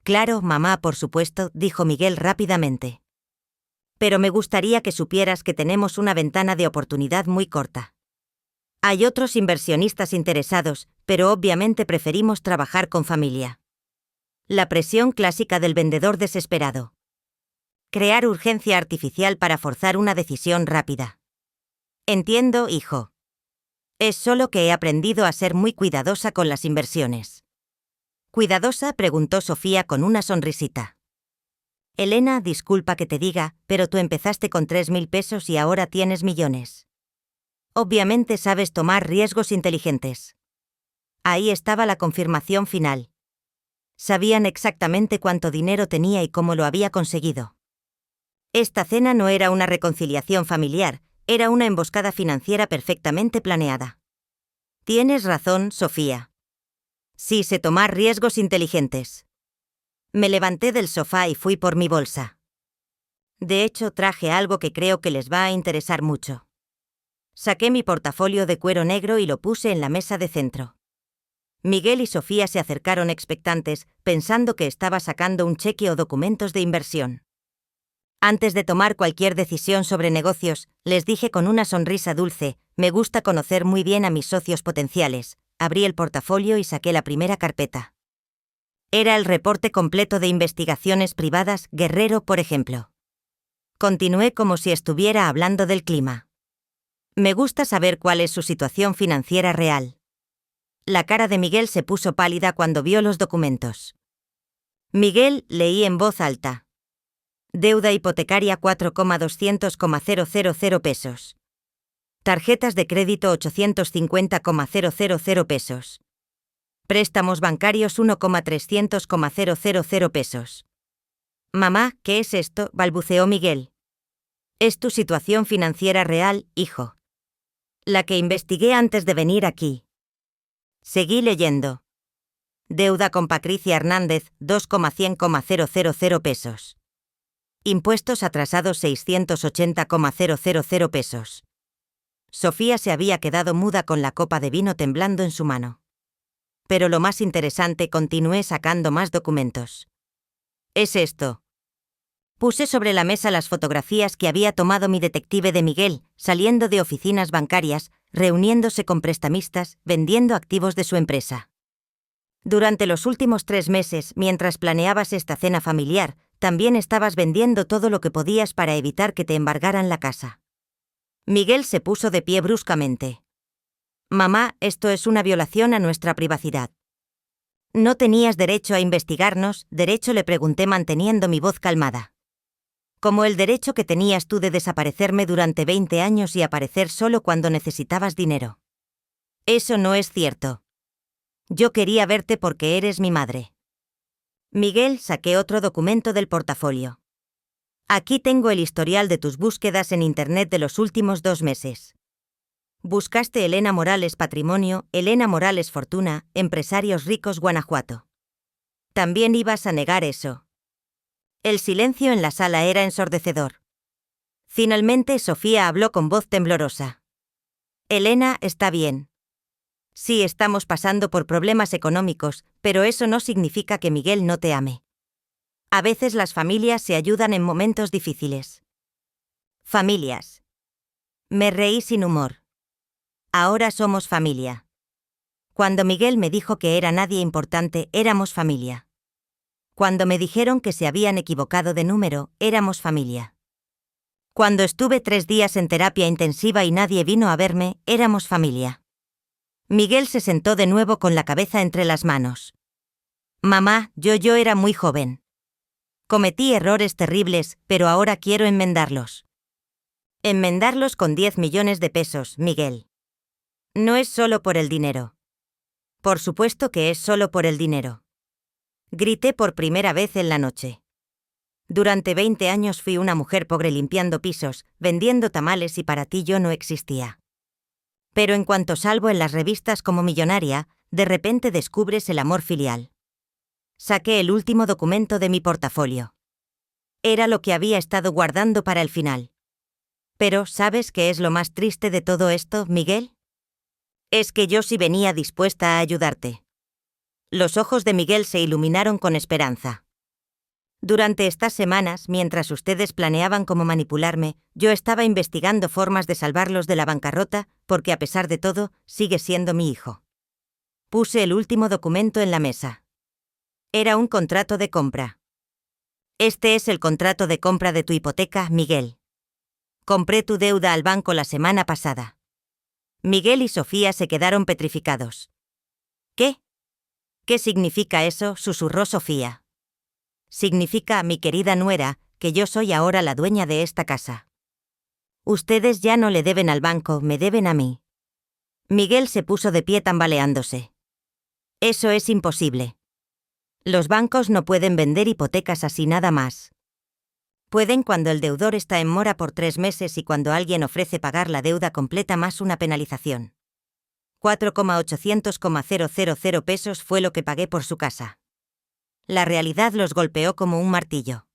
Claro, mamá, por supuesto, dijo Miguel rápidamente. Pero me gustaría que supieras que tenemos una ventana de oportunidad muy corta. Hay otros inversionistas interesados, pero obviamente preferimos trabajar con familia. La presión clásica del vendedor desesperado. Crear urgencia artificial para forzar una decisión rápida. Entiendo, hijo. Es solo que he aprendido a ser muy cuidadosa con las inversiones. ¿Cuidadosa?, preguntó Sofía con una sonrisita. Elena, disculpa que te diga, pero tú empezaste con 3.000 pesos y ahora tienes millones. Obviamente sabes tomar riesgos inteligentes. Ahí estaba la confirmación final. Sabían exactamente cuánto dinero tenía y cómo lo había conseguido. Esta cena no era una reconciliación familiar, Era una emboscada financiera perfectamente planeada. Tienes razón, Sofía. Sí sé tomar riesgos inteligentes. Me levanté del sofá y fui por mi bolsa. De hecho, traje algo que creo que les va a interesar mucho. Saqué mi portafolio de cuero negro y lo puse en la mesa de centro. Miguel y Sofía se acercaron expectantes, pensando que estaba sacando un cheque o documentos de inversión. Antes de tomar cualquier decisión sobre negocios, les dije con una sonrisa dulce, me gusta conocer muy bien a mis socios potenciales. Abrí el portafolio y saqué la primera carpeta. Era el reporte completo de investigaciones privadas Guerrero, por ejemplo. Continué como si estuviera hablando del clima. Me gusta saber cuál es su situación financiera real. La cara de Miguel se puso pálida cuando vio los documentos. Miguel, leí en voz alta. Deuda hipotecaria 4,200,000 pesos. Tarjetas de crédito 850,000 pesos. Préstamos bancarios 1,300,000 pesos. Mamá, ¿qué es esto?, balbuceó Miguel. Es tu situación financiera real, hijo. La que investigué antes de venir aquí. Seguí leyendo. Deuda con Patricia Hernández, 2,100,000 pesos. Impuestos atrasados 680,000 pesos. Sofía se había quedado muda con la copa de vino temblando en su mano. Pero lo más interesante, continué sacando más documentos. Es esto. Puse sobre la mesa las fotografías que había tomado mi detective de Miguel, saliendo de oficinas bancarias, reuniéndose con prestamistas, vendiendo activos de su empresa. Durante los últimos 3 meses, mientras planeabas esta cena familiar, también estabas vendiendo todo lo que podías para evitar que te embargaran la casa. Miguel se puso de pie bruscamente. Mamá, esto es una violación a nuestra privacidad. ¿No tenías derecho a investigarnos? Derecho, le pregunté manteniendo mi voz calmada. Como el derecho que tenías tú de desaparecerme durante 20 años y aparecer solo cuando necesitabas dinero. Eso no es cierto. Yo quería verte porque eres mi madre. Miguel, saqué otro documento del portafolio. Aquí tengo el historial de tus búsquedas en Internet de los últimos 2 meses. Buscaste Elena Morales Patrimonio, Elena Morales Fortuna, Empresarios Ricos Guanajuato. También ibas a negar eso. El silencio en la sala era ensordecedor. Finalmente Sofía habló con voz temblorosa. Elena, está bien. Sí, estamos pasando por problemas económicos, pero eso no significa que Miguel no te ame. A veces las familias se ayudan en momentos difíciles. Familias. Me reí sin humor. Ahora somos familia. Cuando Miguel me dijo que era nadie importante, éramos familia. Cuando me dijeron que se habían equivocado de número, éramos familia. Cuando estuve 3 días en terapia intensiva y nadie vino a verme, éramos familia. Miguel se sentó de nuevo con la cabeza entre las manos. Mamá, yo era muy joven. Cometí errores terribles, pero ahora quiero enmendarlos. Enmendarlos con 10 millones de pesos, Miguel. No es solo por el dinero. Por supuesto que es solo por el dinero. Grité por primera vez en la noche. Durante 20 años fui una mujer pobre limpiando pisos, vendiendo tamales y para ti yo no existía. Pero en cuanto salgo en las revistas como millonaria, de repente descubres el amor filial. Saqué el último documento de mi portafolio. Era lo que había estado guardando para el final. Pero, ¿sabes qué es lo más triste de todo esto, Miguel? Es que yo sí venía dispuesta a ayudarte. Los ojos de Miguel se iluminaron con esperanza. Durante estas semanas, mientras ustedes planeaban cómo manipularme, yo estaba investigando formas de salvarlos de la bancarrota, porque a pesar de todo, sigue siendo mi hijo. Puse el último documento en la mesa. Era un contrato de compra. Este es el contrato de compra de tu hipoteca, Miguel. Compré tu deuda al banco la semana pasada. Miguel y Sofía se quedaron petrificados. ¿Qué? ¿Qué significa eso?, susurró Sofía. Significa, mi querida nuera, que yo soy ahora la dueña de esta casa. Ustedes ya no le deben al banco, me deben a mí. Miguel se puso de pie tambaleándose. Eso es imposible. Los bancos no pueden vender hipotecas así nada más. Pueden cuando el deudor está en mora por 3 meses y cuando alguien ofrece pagar la deuda completa más una penalización. 4,800,000 pesos fue lo que pagué por su casa. La realidad los golpeó como un martillo.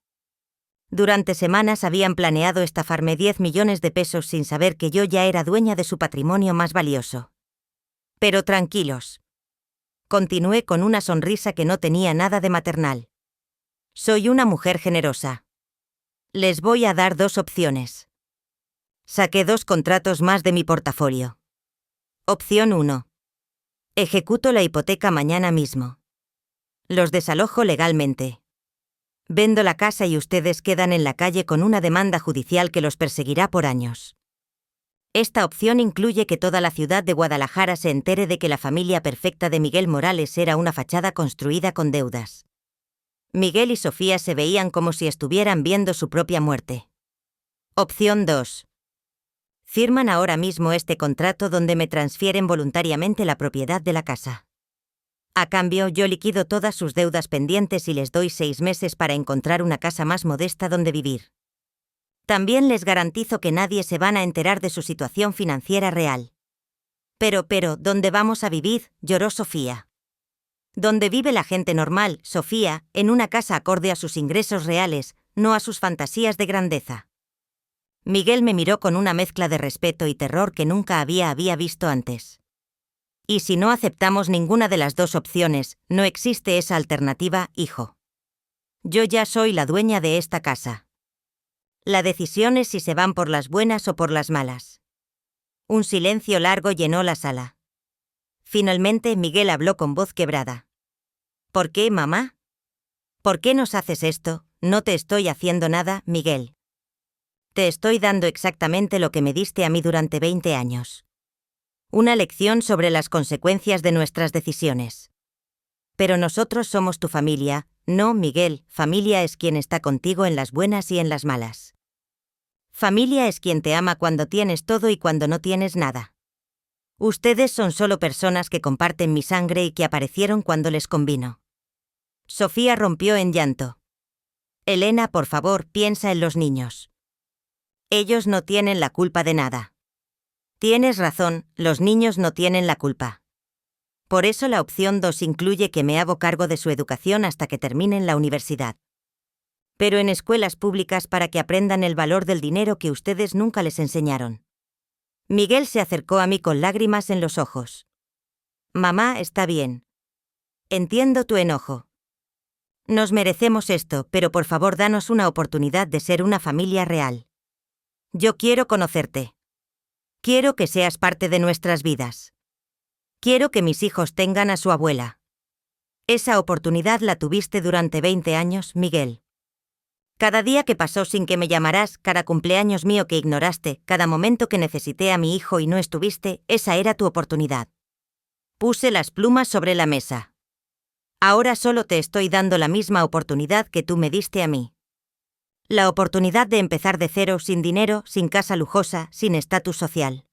Durante semanas habían planeado estafarme 10 millones de pesos sin saber que yo ya era dueña de su patrimonio más valioso. Pero tranquilos. Continué con una sonrisa que no tenía nada de maternal. Soy una mujer generosa. Les voy a dar 2 opciones. Saqué 2 contratos más de mi portafolio. Opción 1. Ejecuto la hipoteca mañana mismo. Los desalojo legalmente. Vendo la casa y ustedes quedan en la calle con una demanda judicial que los perseguirá por años. Esta opción incluye que toda la ciudad de Guadalajara se entere de que la familia perfecta de Miguel Morales era una fachada construida con deudas. Miguel y Sofía se veían como si estuvieran viendo su propia muerte. Opción 2. Firman ahora mismo este contrato donde me transfieren voluntariamente la propiedad de la casa. A cambio, yo liquido todas sus deudas pendientes y les doy 6 meses para encontrar una casa más modesta donde vivir. También les garantizo que nadie se van a enterar de su situación financiera real. Pero, ¿dónde vamos a vivir?, lloró Sofía. Donde vive la gente normal, Sofía, en una casa acorde a sus ingresos reales, no a sus fantasías de grandeza. Miguel me miró con una mezcla de respeto y terror que nunca había visto antes. Y si no aceptamos ninguna de las 2 opciones, no existe esa alternativa, hijo. Yo ya soy la dueña de esta casa. La decisión es si se van por las buenas o por las malas. Un silencio largo llenó la sala. Finalmente Miguel habló con voz quebrada. ¿Por qué, mamá? ¿Por qué nos haces esto? No te estoy haciendo nada, Miguel. Te estoy dando exactamente lo que me diste a mí durante 20 años. Una lección sobre las consecuencias de nuestras decisiones. Pero nosotros somos tu familia, no, Miguel, familia es quien está contigo en las buenas y en las malas. Familia es quien te ama cuando tienes todo y cuando no tienes nada. Ustedes son solo personas que comparten mi sangre y que aparecieron cuando les convino. Sofía rompió en llanto. Elena, por favor, piensa en los niños. Ellos no tienen la culpa de nada. Tienes razón, los niños no tienen la culpa. Por eso la opción 2 incluye que me hago cargo de su educación hasta que terminen la universidad. Pero en escuelas públicas para que aprendan el valor del dinero que ustedes nunca les enseñaron. Miguel se acercó a mí con lágrimas en los ojos. Mamá, está bien. Entiendo tu enojo. Nos merecemos esto, pero por favor danos una oportunidad de ser una familia real. Yo quiero conocerte. Quiero que seas parte de nuestras vidas. Quiero que mis hijos tengan a su abuela. Esa oportunidad la tuviste durante 20 años, Miguel. Cada día que pasó sin que me llamaras, cada cumpleaños mío que ignoraste, cada momento que necesité a mi hijo y no estuviste, esa era tu oportunidad. Puse las plumas sobre la mesa. Ahora solo te estoy dando la misma oportunidad que tú me diste a mí. La oportunidad de empezar de cero, sin dinero, sin casa lujosa, sin estatus social.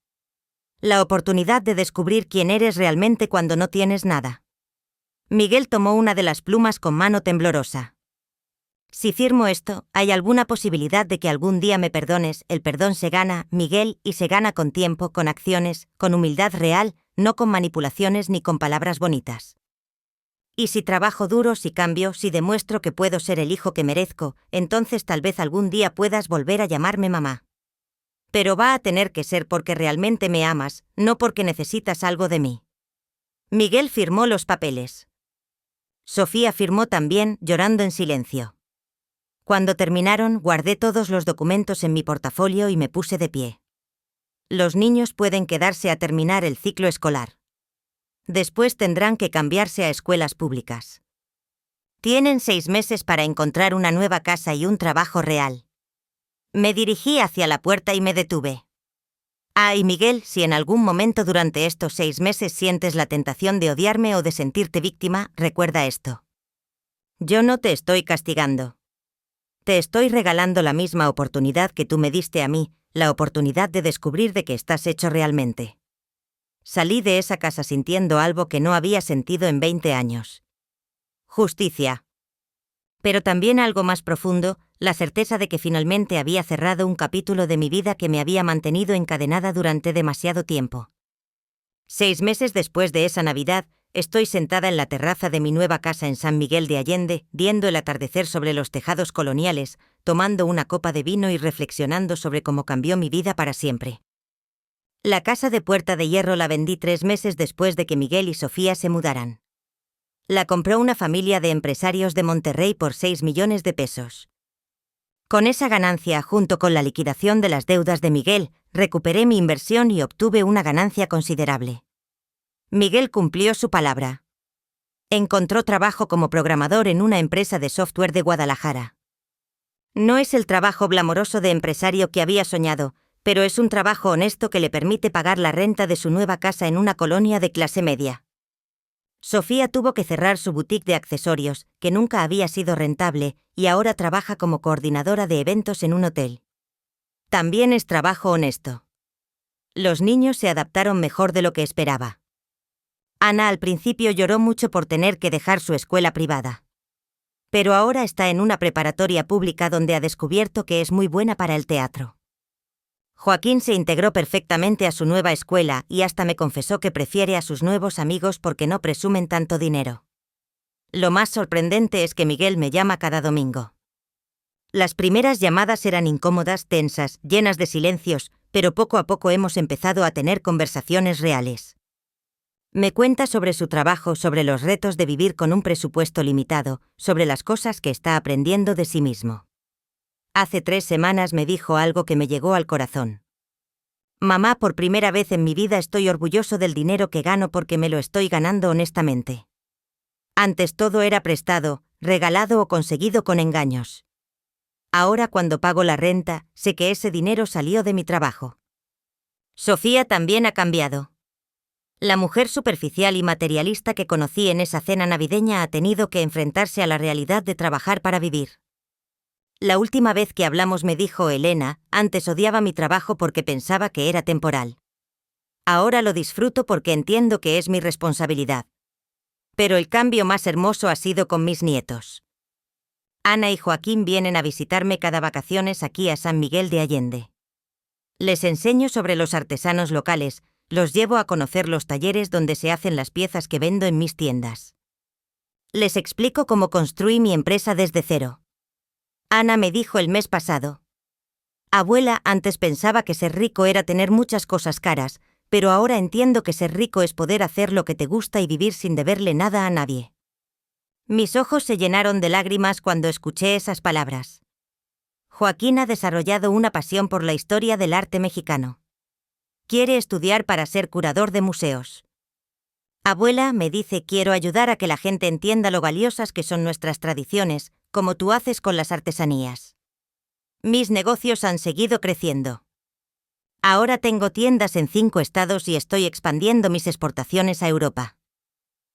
La oportunidad de descubrir quién eres realmente cuando no tienes nada. Miguel tomó una de las plumas con mano temblorosa. Si firmo esto, ¿hay alguna posibilidad de que algún día me perdones? El perdón se gana, Miguel, y se gana con tiempo, con acciones, con humildad real, no con manipulaciones ni con palabras bonitas. Y si trabajo duro, si cambio, si demuestro que puedo ser el hijo que merezco, entonces tal vez algún día puedas volver a llamarme mamá. Pero va a tener que ser porque realmente me amas, no porque necesitas algo de mí. Miguel firmó los papeles. Sofía firmó también, llorando en silencio. Cuando terminaron, guardé todos los documentos en mi portafolio y me puse de pie. Los niños pueden quedarse a terminar el ciclo escolar. Después tendrán que cambiarse a escuelas públicas. Tienen 6 meses para encontrar una nueva casa y un trabajo real. Me dirigí hacia la puerta y me detuve. Ay, Miguel, si en algún momento durante estos 6 meses sientes la tentación de odiarme o de sentirte víctima, recuerda esto. Yo no te estoy castigando. Te estoy regalando la misma oportunidad que tú me diste a mí, la oportunidad de descubrir de qué estás hecho realmente. Salí de esa casa sintiendo algo que no había sentido en 20 años. Justicia. Pero también algo más profundo, la certeza de que finalmente había cerrado un capítulo de mi vida que me había mantenido encadenada durante demasiado tiempo. 6 meses después de esa Navidad, estoy sentada en la terraza de mi nueva casa en San Miguel de Allende, viendo el atardecer sobre los tejados coloniales, tomando una copa de vino y reflexionando sobre cómo cambió mi vida para siempre. La casa de Puerta de Hierro la vendí 3 meses después de que Miguel y Sofía se mudaran. La compró una familia de empresarios de Monterrey por 6 millones de pesos. Con esa ganancia, junto con la liquidación de las deudas de Miguel, recuperé mi inversión y obtuve una ganancia considerable. Miguel cumplió su palabra. Encontró trabajo como programador en una empresa de software de Guadalajara. No es el trabajo glamoroso de empresario que había soñado, pero es un trabajo honesto que le permite pagar la renta de su nueva casa en una colonia de clase media. Sofía tuvo que cerrar su boutique de accesorios, que nunca había sido rentable, y ahora trabaja como coordinadora de eventos en un hotel. También es trabajo honesto. Los niños se adaptaron mejor de lo que esperaba. Ana al principio lloró mucho por tener que dejar su escuela privada. Pero ahora está en una preparatoria pública donde ha descubierto que es muy buena para el teatro. Joaquín se integró perfectamente a su nueva escuela y hasta me confesó que prefiere a sus nuevos amigos porque no presumen tanto dinero. Lo más sorprendente es que Miguel me llama cada domingo. Las primeras llamadas eran incómodas, tensas, llenas de silencios, pero poco a poco hemos empezado a tener conversaciones reales. Me cuenta sobre su trabajo, sobre los retos de vivir con un presupuesto limitado, sobre las cosas que está aprendiendo de sí mismo. Hace 3 semanas me dijo algo que me llegó al corazón. Mamá, por primera vez en mi vida estoy orgulloso del dinero que gano porque me lo estoy ganando honestamente. Antes todo era prestado, regalado o conseguido con engaños. Ahora cuando pago la renta, sé que ese dinero salió de mi trabajo. Sofía también ha cambiado. La mujer superficial y materialista que conocí en esa cena navideña ha tenido que enfrentarse a la realidad de trabajar para vivir. La última vez que hablamos me dijo Elena, antes odiaba mi trabajo porque pensaba que era temporal. Ahora lo disfruto porque entiendo que es mi responsabilidad. Pero el cambio más hermoso ha sido con mis nietos. Ana y Joaquín vienen a visitarme cada vacaciones aquí a San Miguel de Allende. Les enseño sobre los artesanos locales, los llevo a conocer los talleres donde se hacen las piezas que vendo en mis tiendas. Les explico cómo construí mi empresa desde cero. Ana me dijo el mes pasado: abuela, antes pensaba que ser rico era tener muchas cosas caras, pero ahora entiendo que ser rico es poder hacer lo que te gusta y vivir sin deberle nada a nadie. Mis ojos se llenaron de lágrimas cuando escuché esas palabras. Joaquín ha desarrollado una pasión por la historia del arte mexicano. Quiere estudiar para ser curador de museos. Abuela, me dice, quiero ayudar a que la gente entienda lo valiosas que son nuestras tradiciones, como tú haces con las artesanías. Mis negocios han seguido creciendo. Ahora tengo tiendas en 5 estados y estoy expandiendo mis exportaciones a Europa.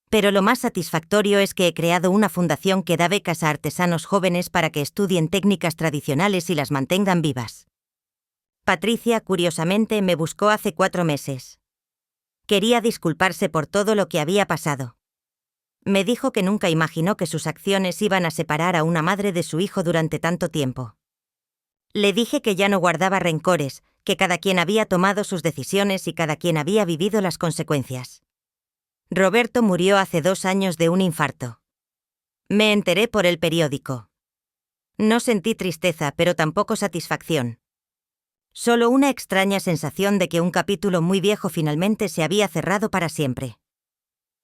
Pero lo más satisfactorio es que he creado una fundación que da becas a artesanos jóvenes para que estudien técnicas tradicionales y las mantengan vivas. Patricia, curiosamente, me buscó hace 4 meses. Quería disculparse por todo lo que había pasado. Me dijo que nunca imaginó que sus acciones iban a separar a una madre de su hijo durante tanto tiempo. Le dije que ya no guardaba rencores, que cada quien había tomado sus decisiones y cada quien había vivido las consecuencias. Roberto murió hace 2 años de un infarto. Me enteré por el periódico. No sentí tristeza, pero tampoco satisfacción. Solo una extraña sensación de que un capítulo muy viejo finalmente se había cerrado para siempre.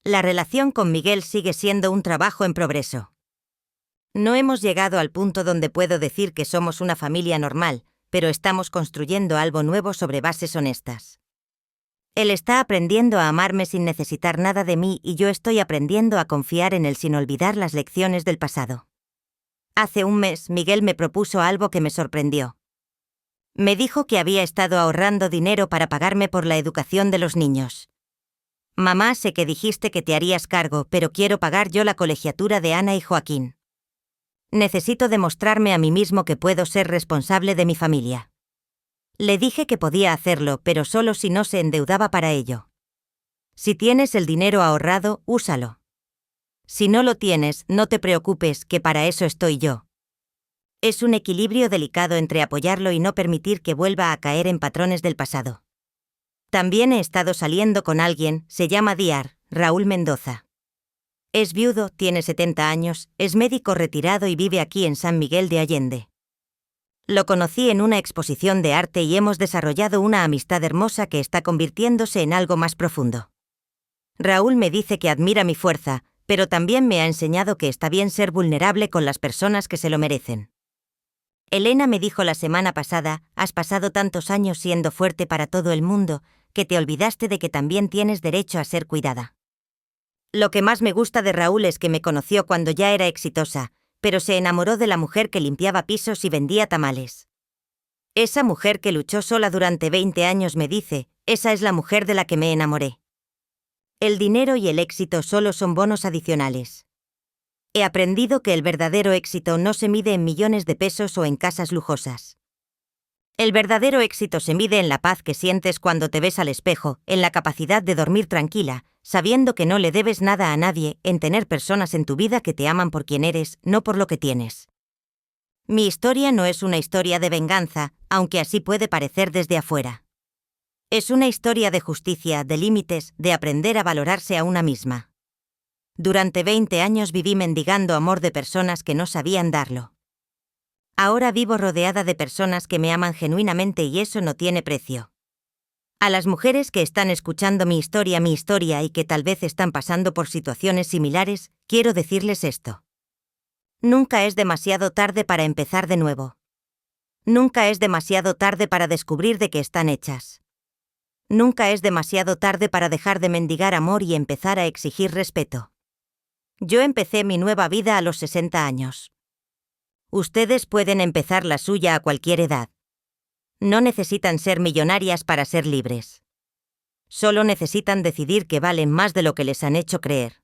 La relación con Miguel sigue siendo un trabajo en progreso. No hemos llegado al punto donde puedo decir que somos una familia normal, pero estamos construyendo algo nuevo sobre bases honestas. Él está aprendiendo a amarme sin necesitar nada de mí y yo estoy aprendiendo a confiar en él sin olvidar las lecciones del pasado. Hace un mes, Miguel me propuso algo que me sorprendió. Me dijo que había estado ahorrando dinero para pagarme por la educación de los niños. Mamá, sé que dijiste que te harías cargo, pero quiero pagar yo la colegiatura de Ana y Joaquín. Necesito demostrarme a mí mismo que puedo ser responsable de mi familia. Le dije que podía hacerlo, pero solo si no se endeudaba para ello. Si tienes el dinero ahorrado, úsalo. Si no lo tienes, no te preocupes, que para eso estoy yo. Es un equilibrio delicado entre apoyarlo y no permitir que vuelva a caer en patrones del pasado. También he estado saliendo con alguien, se llama Diar, Raúl Mendoza. Es viudo, tiene 70 años, es médico retirado y vive aquí en San Miguel de Allende. Lo conocí en una exposición de arte y hemos desarrollado una amistad hermosa que está convirtiéndose en algo más profundo. Raúl me dice que admira mi fuerza, pero también me ha enseñado que está bien ser vulnerable con las personas que se lo merecen. Elena me dijo la semana pasada, has pasado tantos años siendo fuerte para todo el mundo, que te olvidaste de que también tienes derecho a ser cuidada. Lo que más me gusta de Raúl es que me conoció cuando ya era exitosa, pero se enamoró de la mujer que limpiaba pisos y vendía tamales. Esa mujer que luchó sola durante 20 años me dice, esa es la mujer de la que me enamoré. El dinero y el éxito solo son bonos adicionales. He aprendido que el verdadero éxito no se mide en millones de pesos o en casas lujosas. El verdadero éxito se mide en la paz que sientes cuando te ves al espejo, en la capacidad de dormir tranquila, sabiendo que no le debes nada a nadie, en tener personas en tu vida que te aman por quien eres, no por lo que tienes. Mi historia no es una historia de venganza, aunque así puede parecer desde afuera. Es una historia de justicia, de límites, de aprender a valorarse a una misma. Durante 20 años viví mendigando amor de personas que no sabían darlo. Ahora vivo rodeada de personas que me aman genuinamente y eso no tiene precio. A las mujeres que están escuchando mi historia y que tal vez están pasando por situaciones similares, quiero decirles esto. Nunca es demasiado tarde para empezar de nuevo. Nunca es demasiado tarde para descubrir de qué están hechas. Nunca es demasiado tarde para dejar de mendigar amor y empezar a exigir respeto. Yo empecé mi nueva vida a los 60 años. Ustedes pueden empezar la suya a cualquier edad. No necesitan ser millonarias para ser libres. Solo necesitan decidir que valen más de lo que les han hecho creer.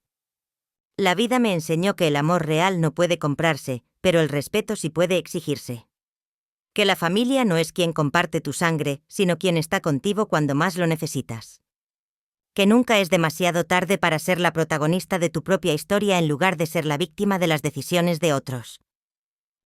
La vida me enseñó que el amor real no puede comprarse, pero el respeto sí puede exigirse. Que la familia no es quien comparte tu sangre, sino quien está contigo cuando más lo necesitas. Que nunca es demasiado tarde para ser la protagonista de tu propia historia en lugar de ser la víctima de las decisiones de otros.